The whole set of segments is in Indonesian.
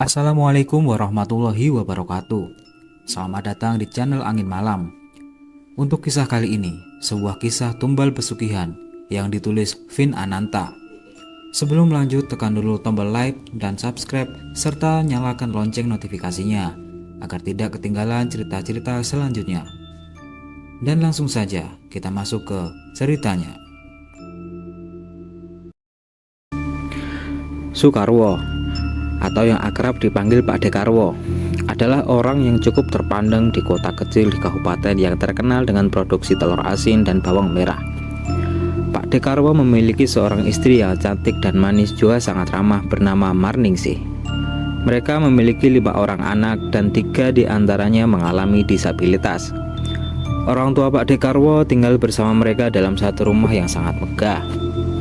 Assalamualaikum warahmatullahi wabarakatuh. Selamat datang di channel Angin Malam. Untuk kisah kali ini, sebuah kisah tumbal pesugihan yang ditulis Vin Ananta. Sebelum lanjut, tekan dulu tombol like dan subscribe serta nyalakan lonceng notifikasinya agar tidak ketinggalan cerita-cerita selanjutnya. Dan langsung saja kita masuk ke ceritanya. Sukarwo, atau yang akrab dipanggil Pak Dekarwo, adalah orang yang cukup terpandang di kota kecil di kabupaten yang terkenal dengan produksi telur asin dan bawang merah. Pak Dekarwo memiliki seorang istri yang cantik dan manis juga sangat ramah bernama Marningsih. Mereka memiliki 5 orang anak dan 3 diantaranya mengalami disabilitas. Orang tua Pak Dekarwo tinggal bersama mereka dalam satu rumah yang sangat megah.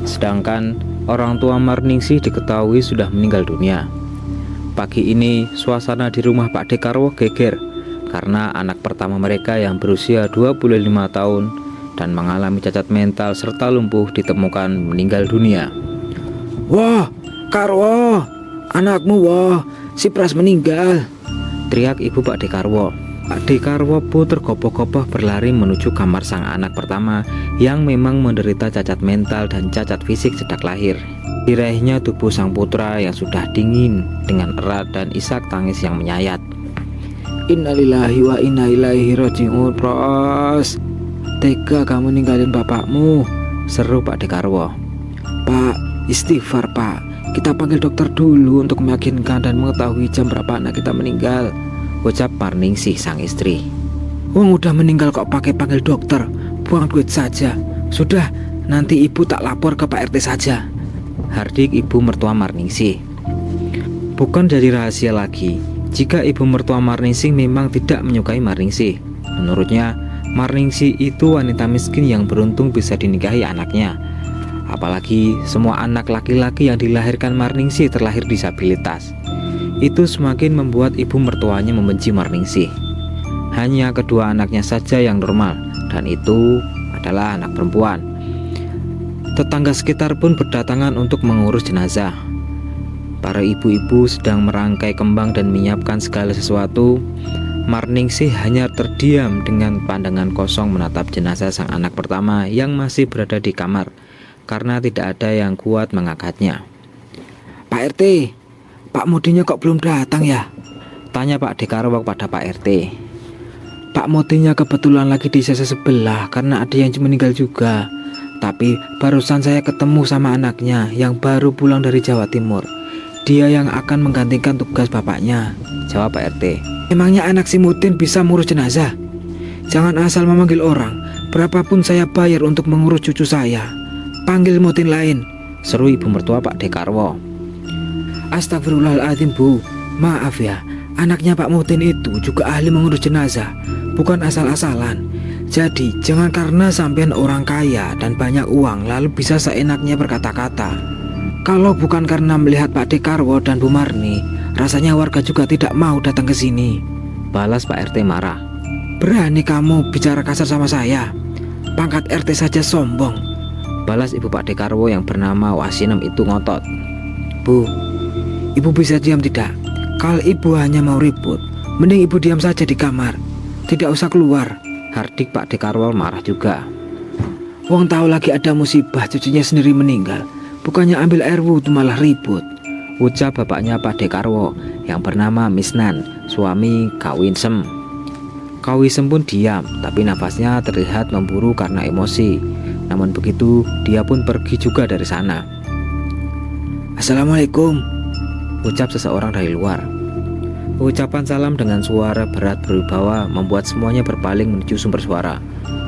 Sedangkan orang tua Marningsih diketahui sudah meninggal dunia. Pagi ini suasana di rumah Pak Dekarwo geger karena anak pertama mereka yang berusia 25 tahun dan mengalami cacat mental serta lumpuh ditemukan meninggal dunia. "Wah, Karwo, anakmu wah, si Pras meninggal," teriak ibu Pak Dekarwo. Pak Dekarwo pun tergopoh-gopoh berlari menuju kamar sang anak pertama yang memang menderita cacat mental dan cacat fisik sejak lahir. Diraihnya tubuh sang putra yang sudah dingin dengan erat dan isak tangis yang menyayat. "Innalillahi wa inna ilaihi raji'un, Pras. Tega kamu ninggalin bapakmu," seru Pak Dekarwo. "Pak, istighfar Pak. Kita panggil dokter dulu untuk meyakinkan dan mengetahui jam berapa anak kita meninggal," ucap Marningsih sang istri. "Wong udah meninggal kok pakai panggil dokter, buang duit saja. Sudah, nanti ibu tak lapor ke Pak RT saja," hardik ibu mertua Marningsih. Bukan jadi rahasia lagi jika ibu mertua Marningsih memang tidak menyukai Marningsih. Menurutnya, Marningsih itu wanita miskin yang beruntung bisa dinikahi anaknya. Apalagi semua anak laki-laki yang dilahirkan Marningsih terlahir disabilitas. Itu semakin membuat ibu mertuanya membenci Marningsih. Hanya kedua anaknya saja yang normal, dan itu adalah anak perempuan. Tetangga sekitar pun berdatangan untuk mengurus jenazah. Para ibu-ibu sedang merangkai kembang dan menyiapkan segala sesuatu. Marningsih hanya terdiam dengan pandangan kosong menatap jenazah sang anak pertama yang masih berada di kamar karena tidak ada yang kuat mengangkatnya. "Pak RT, Pak Modinya kok belum datang ya?" tanya Pak Dekarwo kepada Pak RT. "Pak Modinya kebetulan lagi di sisa sebelah karena ada yang meninggal juga. Tapi barusan saya ketemu sama anaknya yang baru pulang dari Jawa Timur. Dia yang akan menggantikan tugas bapaknya," jawab Pak RT. "Emangnya anak si Mutin bisa mengurus jenazah? Jangan asal memanggil orang. Berapapun saya bayar untuk mengurus cucu saya. Panggil Mutin lain," seru ibu mertua Pak Dekarwo. "Astagfirullahaladzim Bu, maaf ya. Anaknya Pak Mutin itu juga ahli mengurus jenazah, bukan asal-asalan. Jadi jangan karena sampean orang kaya dan banyak uang lalu bisa seenaknya berkata-kata. Kalau bukan karena melihat Pak Dekarwo dan Bu Marni, rasanya warga juga tidak mau datang ke sini," balas Pak RT marah. "Berani kamu bicara kasar sama saya? Pangkat RT saja sombong," balas ibu Pak Dekarwo yang bernama Wasinem itu ngotot. "Bu, ibu bisa diam tidak? Kalau ibu hanya mau ribut, mending ibu diam saja di kamar, tidak usah keluar," hardik Pak Dekarwo marah juga. "Wong tahu lagi ada musibah cucunya sendiri meninggal, bukannya ambil air wudhu malah ribut," ucap bapaknya Pak Dekarwo yang bernama Misnan, suami Kawinsem. Kawinsem pun diam, tapi nafasnya terlihat memburu karena emosi. Namun begitu, dia pun pergi juga dari sana. "Assalamualaikum," ucap seseorang dari luar. Ucapan salam dengan suara berat berwibawa membuat semuanya berpaling menuju sumber suara.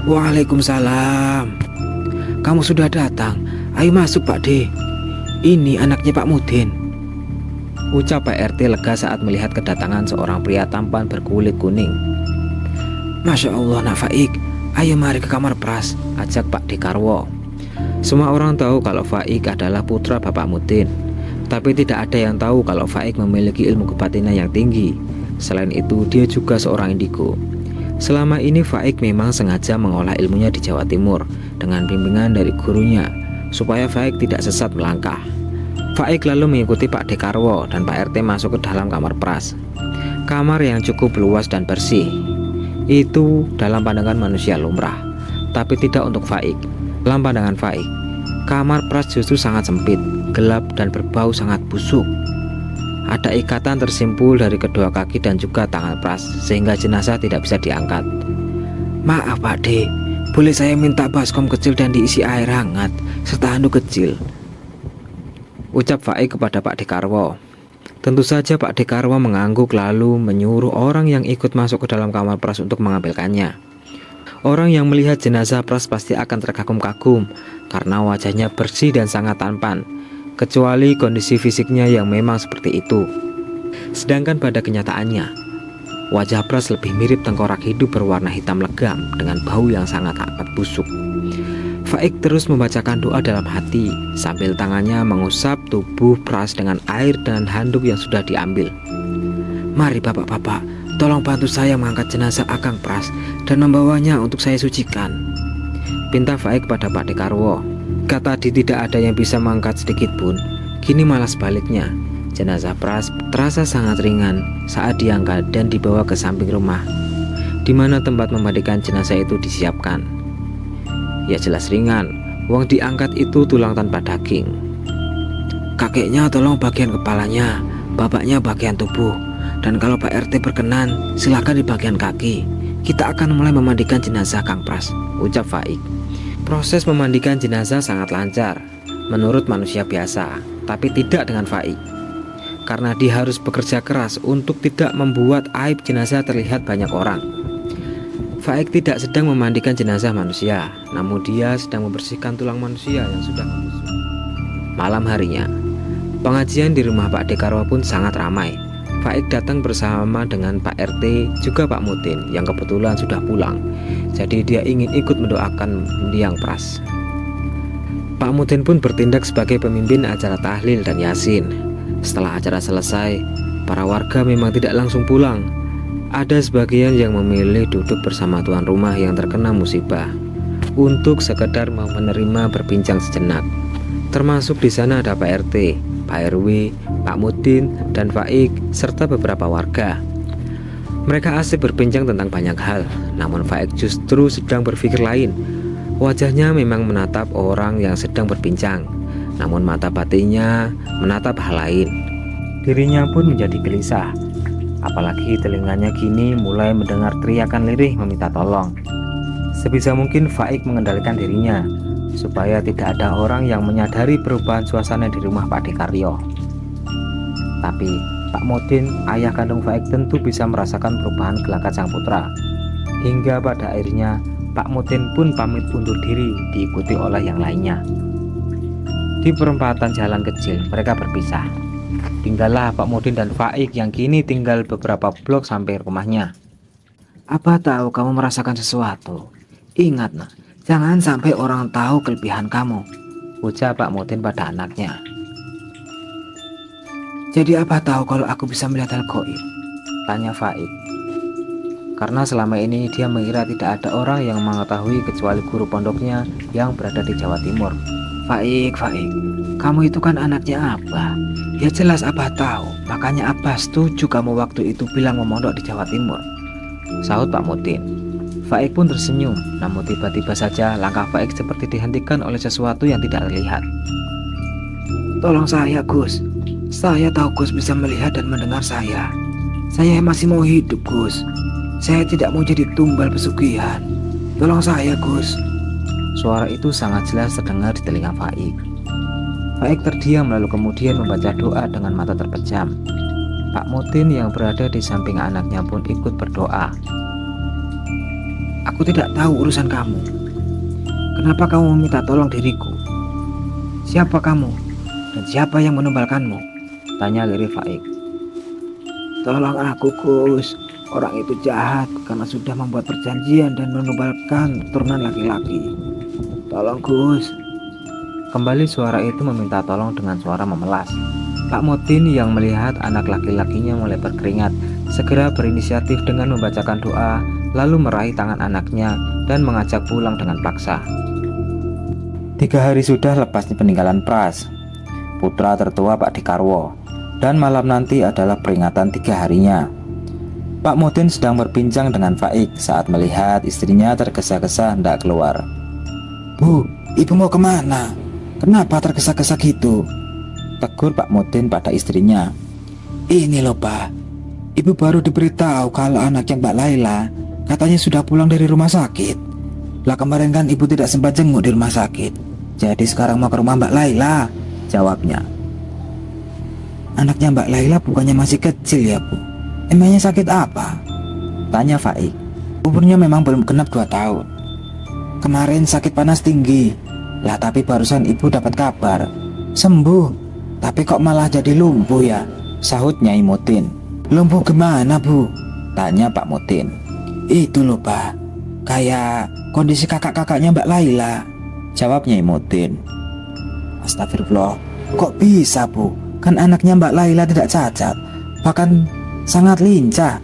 "Waalaikumsalam. Kamu sudah datang. Ayo masuk Pak D. Ini anaknya Pak Mudin," ucap Pak RT lega saat melihat kedatangan seorang pria tampan berkulit kuning. "Masya Allah nak Faik, ayo mari ke kamar Pras," ajak Pak Dekarwo. Semua orang tahu kalau Faik adalah putra Bapak Mudin, tapi tidak ada yang tahu kalau Faik memiliki ilmu kebatinan yang tinggi. Selain itu, dia juga seorang indigo. Selama ini Faik memang sengaja mengolah ilmunya di Jawa Timur dengan bimbingan dari gurunya supaya Faik tidak sesat melangkah. Faik lalu mengikuti Pak Dekarwo dan Pak RT masuk ke dalam kamar pras. Kamar yang cukup luas dan bersih. Itu dalam pandangan manusia lumrah, tapi tidak untuk Faik. Dalam pandangan Faik, kamar pras justru sangat sempit, gelap dan berbau sangat busuk. Ada ikatan tersimpul dari kedua kaki dan juga tangan pras, sehingga jenazah tidak bisa diangkat. Maaf Pak D, boleh saya minta baskom kecil dan diisi air hangat serta handuk kecil? Ucap Faik kepada Pak Dekarwo. Tentu saja Pak Dekarwo mengangguk lalu menyuruh orang yang ikut masuk ke dalam kamar pras untuk mengambilkannya. Orang yang melihat jenazah pras pasti akan terkagum-kagum karena wajahnya bersih dan sangat tampan, kecuali kondisi fisiknya yang memang seperti itu. Sedangkan pada kenyataannya, wajah pras lebih mirip tengkorak hidup berwarna hitam legam dengan bau yang sangat amat busuk. Faik terus membacakan doa dalam hati sambil tangannya mengusap tubuh pras dengan air dan handuk yang sudah diambil. Mari bapak-bapak, tolong bantu saya mengangkat jenazah Akang Pras dan membawanya untuk saya sucikan, pinta Faik pada Pak Dekarwo. Kata tadi tidak ada yang bisa mengangkat sedikit pun, kini malah sebaliknya. Jenazah pras terasa sangat ringan saat diangkat dan dibawa ke samping rumah, di mana tempat memandikan jenazah itu disiapkan. Ya jelas ringan, uang diangkat itu tulang tanpa daging. Kakeknya tolong bagian kepalanya, bapaknya bagian tubuh, dan kalau Pak RT berkenan, silakan di bagian kaki. Kita akan mulai memandikan jenazah Kang Pras, ucap Faik. Proses memandikan jenazah sangat lancar menurut manusia biasa, tapi tidak dengan Faik, karena dia harus bekerja keras untuk tidak membuat aib jenazah terlihat banyak orang. Faik tidak sedang memandikan jenazah manusia, namun dia sedang membersihkan tulang manusia yang sudah membusuk. Malam harinya, pengajian di rumah Pak Dekarwo pun sangat ramai. Faik datang bersama dengan Pak RT juga Pak Mutin yang kebetulan sudah pulang. Jadi dia ingin ikut mendoakan mendiang pras. Pak Mutin pun bertindak sebagai pemimpin acara tahlil dan yasin. Setelah acara selesai, para warga memang tidak langsung pulang. Ada sebagian yang memilih duduk bersama tuan rumah yang terkena musibah untuk sekedar menerima berbincang sejenak. Termasuk di sana ada Pak RT, Pak RW, Pak Mutin, dan Faik serta beberapa warga. Mereka asik berbincang tentang banyak hal, namun Faik justru sedang berpikir lain. Wajahnya memang menatap orang yang sedang berbincang, namun mata batinnya menatap hal lain. Dirinya pun menjadi gelisah. Apalagi telinganya kini mulai mendengar teriakan lirih meminta tolong. Sebisa mungkin Faik mengendalikan dirinya supaya tidak ada orang yang menyadari perubahan suasana di rumah Pak Dekarwo. Tapi Pak Mutin, ayah kandung Faik, tentu bisa merasakan perubahan gelagat sang putra. Hingga pada akhirnya Pak Mutin pun pamit undur diri diikuti oleh yang lainnya. Di perempatan jalan kecil mereka berpisah. Tinggallah Pak Mutin dan Faik yang kini tinggal beberapa blok sampai rumahnya. Apa tahu kamu merasakan sesuatu? Ingat nak, jangan sampai orang tahu kelebihan kamu, ucap Pak Mutin pada anaknya. Jadi apa tahu kalau aku bisa melihat hal gaib? Tanya Faik. Karena selama ini dia mengira tidak ada orang yang mengetahui kecuali guru pondoknya yang berada di Jawa Timur. Faik, kamu itu kan anaknya Abah. Ya jelas Abah tahu, makanya Abah setuju kamu waktu itu bilang memondok di Jawa Timur, sahut Pak Mutin. Faik pun tersenyum, namun tiba-tiba saja langkah Faik seperti dihentikan oleh sesuatu yang tidak terlihat. Tolong saya Gus, saya tahu Gus bisa melihat dan mendengar saya. Saya masih mau hidup Gus, saya tidak mau jadi tumbal pesugihan. Tolong saya Gus. Suara itu sangat jelas terdengar di telinga Faik. Faik terdiam lalu kemudian membaca doa dengan mata terpejam. Pak Mutin yang berada di samping anaknya pun ikut berdoa. Aku tidak tahu urusan kamu. Kenapa kamu meminta tolong diriku? Siapa kamu? Dan siapa yang menumbalkanmu? Tanya lirih Faik. Tolong aku Gus. Orang itu jahat karena sudah membuat perjanjian dan menumbalkan keturunan laki-laki. Tolong Gus. Kembali suara itu meminta tolong dengan suara memelas. Pak Mutin yang melihat anak laki-lakinya mulai berkeringat segera berinisiatif dengan membacakan doa, lalu meraih tangan anaknya dan mengajak pulang dengan paksa. 3 hari sudah lepas peninggalan pras. putra tertua Pak Dekarwo, dan malam nanti adalah peringatan 3 harinya. Pak Mutin sedang berbincang dengan Faik saat melihat istrinya tergesa-gesa hendak keluar. Bu, ibu mau kemana? Kenapa tergesa-gesa gitu? Tegur Pak Mutin pada istrinya. Ini loh Pak, ibu baru diberitahu kalau anaknya Mbak Laila katanya sudah pulang dari rumah sakit. Lah kemarin kan ibu tidak sempat jenguk di rumah sakit, jadi sekarang mau ke rumah Mbak Laila, Jawabnya. Anaknya Mbak Laila bukannya masih kecil ya Bu? Emangnya sakit apa? Tanya Faik. Umurnya memang belum genap 2 tahun. Kemarin sakit panas tinggi. Lah tapi barusan ibu dapat kabar sembuh, tapi kok malah jadi lumpuh ya? Sahut Nyai Mutin. Lumpuh gimana Bu? Tanya Pak Mutin. Itu loh Pak, kayak kondisi kakak-kakaknya Mbak Laila. Jawab Nyai Mutin. Astagfirullah, kok bisa Bu? Kan anaknya Mbak Laila tidak cacat, bahkan sangat lincah.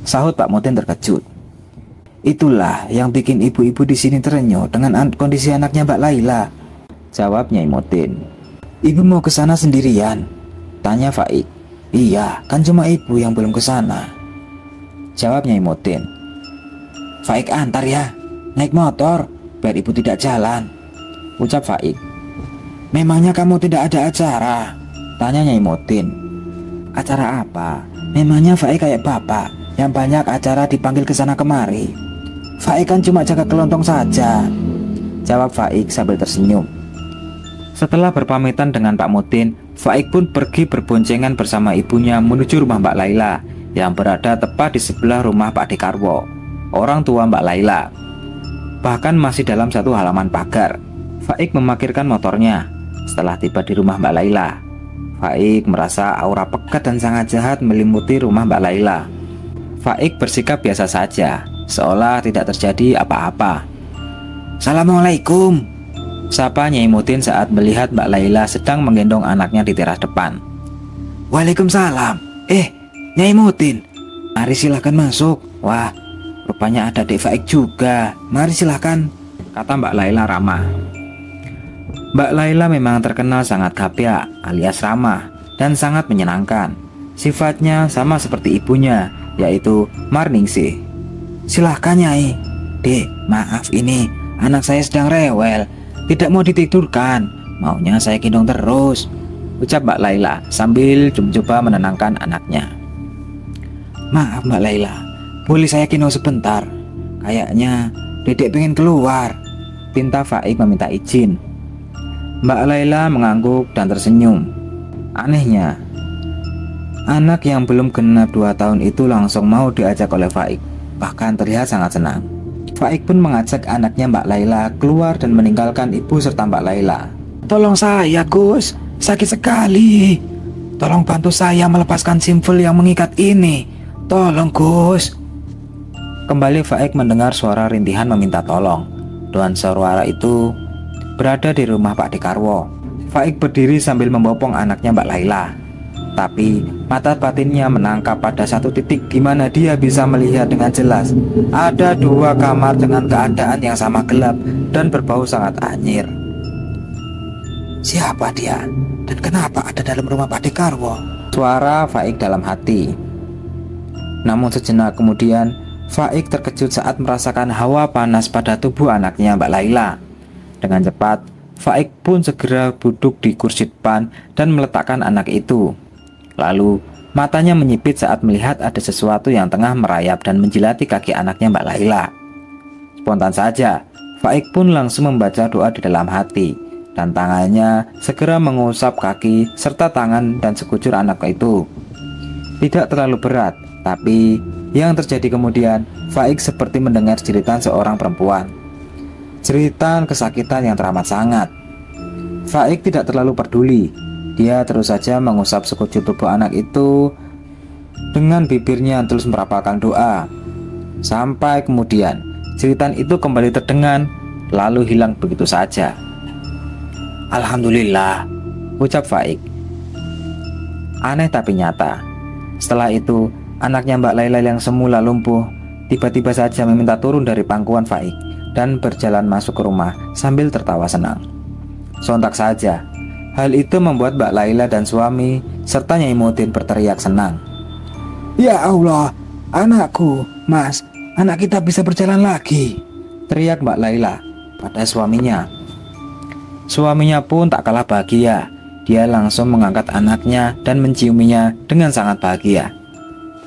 Sahut Pak Mutin terkejut. Itulah yang bikin ibu-ibu di sini terenyuh dengan kondisi anaknya Mbak Laila. Jawab Nyai Mutin. Ibu mau ke sana sendirian? Tanya Faik. Iya, kan cuma ibu yang belum ke sana. Jawab Nyai Mutin. Faik antar ya, naik motor, biar ibu tidak jalan. Ucap Faik. Memangnya kamu tidak ada acara? Tanya Nyai Mutin. Acara apa? Memangnya Faik kayak bapak yang banyak acara dipanggil ke sana kemari. Faik kan cuma jaga kelontong saja. Jawab Faik sambil tersenyum. Setelah berpamitan dengan Pak Mutin, Faik pun pergi berboncengan bersama ibunya menuju rumah Mbak Laila yang berada tepat di sebelah rumah Pak Dekarwo, orang tua Mbak Laila. Bahkan masih dalam satu halaman pagar. Faik memarkirkan motornya. Setelah tiba di rumah Mbak Laila, Faik merasa aura pekat dan sangat jahat meliputi rumah Mbak Laila. Faik bersikap biasa saja, seolah tidak terjadi apa-apa. Assalamualaikum, sapa Nyai Mutin saat melihat Mbak Laila sedang menggendong anaknya di teras depan. Waalaikumsalam. Nyai Mutin, mari silahkan masuk. Wah, rupanya ada Dek Faik juga. Mari silahkan, kata Mbak Laila ramah. Mbak Laila memang terkenal sangat gapyak alias ramah dan sangat menyenangkan. Sifatnya sama seperti ibunya, yaitu Marningsih. Silahkan Nyai. Dek, maaf ini anak saya sedang rewel, tidak mau ditidurkan, maunya saya gendong terus, ucap Mbak Laila sambil mencoba menenangkan anaknya. Maaf Mbak Laila, boleh saya gendong sebentar? Kayaknya Dedek pengen keluar, pinta Faik meminta izin. Mbak Laila mengangguk dan tersenyum. Anehnya, anak yang belum genap 2 tahun itu langsung mau diajak oleh Faik, bahkan terlihat sangat senang. Faik pun mengajak anaknya Mbak Laila keluar dan meninggalkan ibu serta Mbak Laila. Tolong saya Gus, sakit sekali. Tolong bantu saya melepaskan simpul yang mengikat ini. Tolong Gus. Kembali Faik mendengar suara rintihan meminta tolong. Dan suara itu berada di rumah Pak Dekarwo. Faik berdiri sambil membopong anaknya Mbak Laila. Tapi mata batinnya menangkap pada satu titik di mana dia bisa melihat dengan jelas. Ada 2 kamar dengan keadaan yang sama gelap dan berbau sangat anyir. Siapa dia? Dan kenapa ada dalam rumah Pak Dekarwo? Suara Faik dalam hati. Namun sejenak kemudian Faik terkejut saat merasakan hawa panas pada tubuh anaknya Mbak Laila. Dengan cepat Faik pun segera duduk di kursi depan dan meletakkan anak itu. Lalu matanya menyipit saat melihat ada sesuatu yang tengah merayap dan menjilati kaki anaknya Mbak Laila. Spontan saja Faik pun langsung membaca doa di dalam hati, dan tangannya segera mengusap kaki serta tangan dan sekujur anak itu. Tidak terlalu berat, tapi yang terjadi kemudian Faik seperti mendengar jeritan seorang perempuan. Jeritan kesakitan yang teramat sangat. Faik tidak terlalu peduli. Dia terus saja mengusap sekujur tubuh anak itu dengan bibirnya terus merapalkan doa. Sampai kemudian jeritan itu kembali terdengar, lalu hilang begitu saja. Alhamdulillah, ucap Faik. Aneh tapi nyata. Setelah itu anaknya Mbak Laila yang semula lumpuh tiba-tiba saja meminta turun dari pangkuan Faik dan berjalan masuk ke rumah sambil tertawa senang. Sontak saja Hal itu membuat Mbak Laila dan suami serta Nyai Mudin berteriak senang. Ya Allah, anakku, Mas, anak kita bisa berjalan lagi, teriak Mbak Laila pada suaminya. Suaminya pun tak kalah bahagia. Dia langsung mengangkat anaknya dan menciuminya dengan sangat bahagia.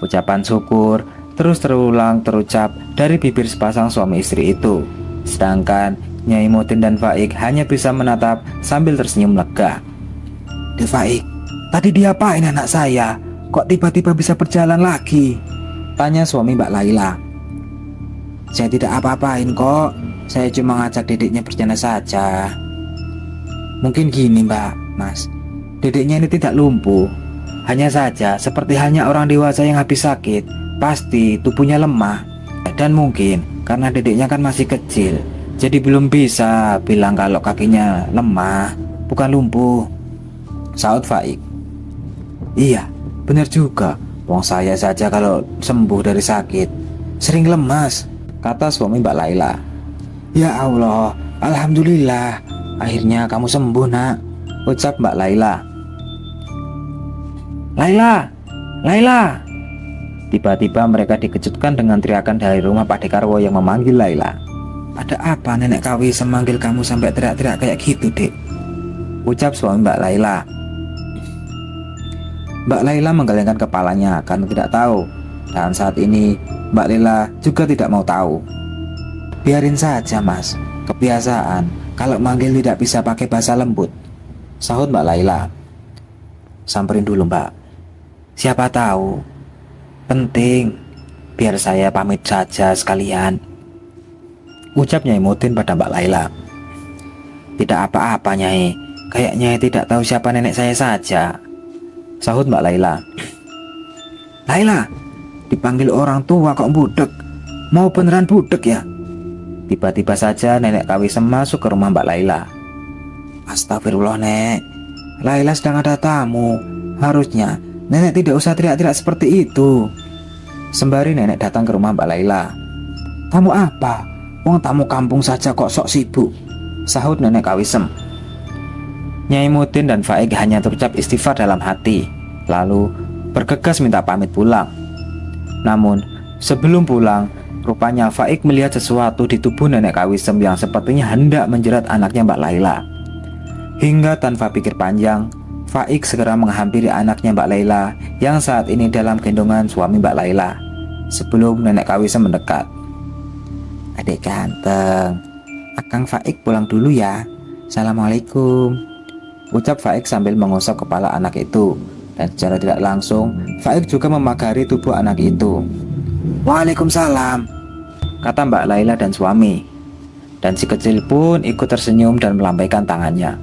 Ucapan syukur terus terulang terucap dari bibir sepasang suami istri itu. Sedangkan Nyai Mudin dan Faik hanya bisa menatap sambil tersenyum lega. Dek Faik, tadi diapain anak saya? Kok tiba-tiba bisa berjalan lagi? Tanya suami Mbak Laila. Saya tidak apa-apain kok. Saya cuma ngajak dedeknya berjalan saja. Mungkin gini Mbak, Mas, dedeknya ini tidak lumpuh. Hanya saja seperti halnya orang dewasa yang habis sakit, pasti tubuhnya lemah. Dan mungkin karena dedeknya kan masih kecil, jadi belum bisa bilang kalau kakinya lemah, bukan lumpuh, saut Faik. Iya, benar juga. Wong saya saja kalau sembuh dari sakit sering lemas, kata suami Mbak Laila. Ya Allah, alhamdulillah, akhirnya kamu sembuh nak, ucap Mbak Laila. Laila, Laila. Tiba-tiba mereka dikejutkan dengan teriakan dari rumah Pak Dekarwo yang memanggil Laila. Ada apa nenek Kawi memanggil kamu sampai teriak-teriak kayak gitu, Dek? Ucap suami Mbak Laila. Mbak Laila menggelengkan kepalanya karena tidak tahu. Dan saat ini Mbak Laila juga tidak mau tahu. Biarin saja Mas, kebiasaan. Kalau manggil tidak bisa pakai bahasa lembut, sahut Mbak Laila. Samperin dulu Mbak, siapa tahu penting. Biar saya pamit saja sekalian, ucap Nyai Mudin pada Mbak Laila. Tidak apa-apa Nyai, kayak Nyai tidak tahu siapa nenek saya saja, sahut Mbak Laila. Laila, dipanggil orang tua kok budek. Mau beneran budek ya? Tiba-tiba saja nenek Kawisem masuk ke rumah Mbak Laila. Astagfirullah Nek, Laila sedang ada tamu. Harusnya nenek tidak usah teriak-teriak seperti itu. Sembari nenek datang ke rumah Mbak Laila. Tamu apa? Wong tamu kampung saja kok sok sibuk, sahut nenek Kawisem. Nyai Mudin dan Faik hanya terucap istighfar dalam hati, lalu bergegas minta pamit pulang. Namun sebelum pulang, rupanya Faik melihat sesuatu di tubuh nenek Kawisem yang sepertinya hendak menjerat anaknya Mbak Laila. Hingga tanpa pikir panjang, Faik segera menghampiri anaknya Mbak Laila yang saat ini dalam gendongan suami Mbak Laila. Sebelum nenek Kawisem mendekat. Adik ganteng, Akang Faik pulang dulu ya. Assalamualaikum, ucap Faik sambil mengusap kepala anak itu. Dan secara tidak langsung, Faik juga memagari tubuh anak itu. Waalaikumsalam, kata Mbak Laila dan suami. Dan si kecil pun ikut tersenyum dan melambaikan tangannya.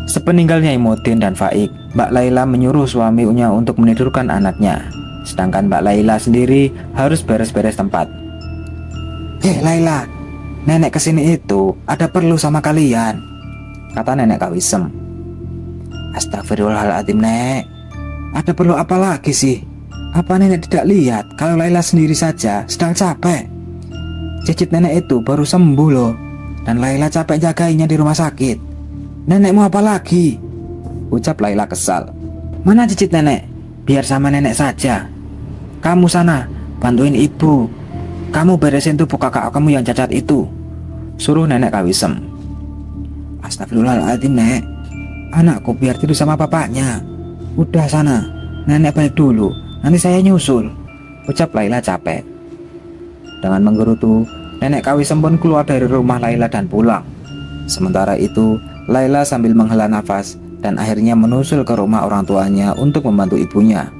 Sepeninggal Nyai Mudin dan Faik, Mbak Laila menyuruh suaminya untuk menidurkan anaknya. Sedangkan Mbak Laila sendiri harus beres-beres tempat. Laila, nenek kesini itu ada perlu sama kalian, kata nenek Kawisem. Astagfirullahaladzim Nek, ada perlu apa lagi sih? Apa nenek tidak lihat kalau Laila sendiri saja sedang capek? Cicit nenek itu baru sembuh loh, dan Laila capek jagainya di rumah sakit. Nenek mau apa lagi? Ucap Laila kesal. Mana cicit nenek? Biar sama nenek saja. Kamu sana, bantuin ibu. Kamu beresin tubuh kakak kamu yang cacat itu, suruh nenek Kawisem. Astagfirullahaladzim Nek, anakku biar tidur sama bapaknya. Udah sana, nenek balik dulu, nanti saya nyusul, ucap Laila capek. Dengan menggerutu, nenek Kawisem pun keluar dari rumah Laila dan pulang. Sementara itu, Laila sambil menghela nafas dan akhirnya menusul ke rumah orang tuanya untuk membantu ibunya.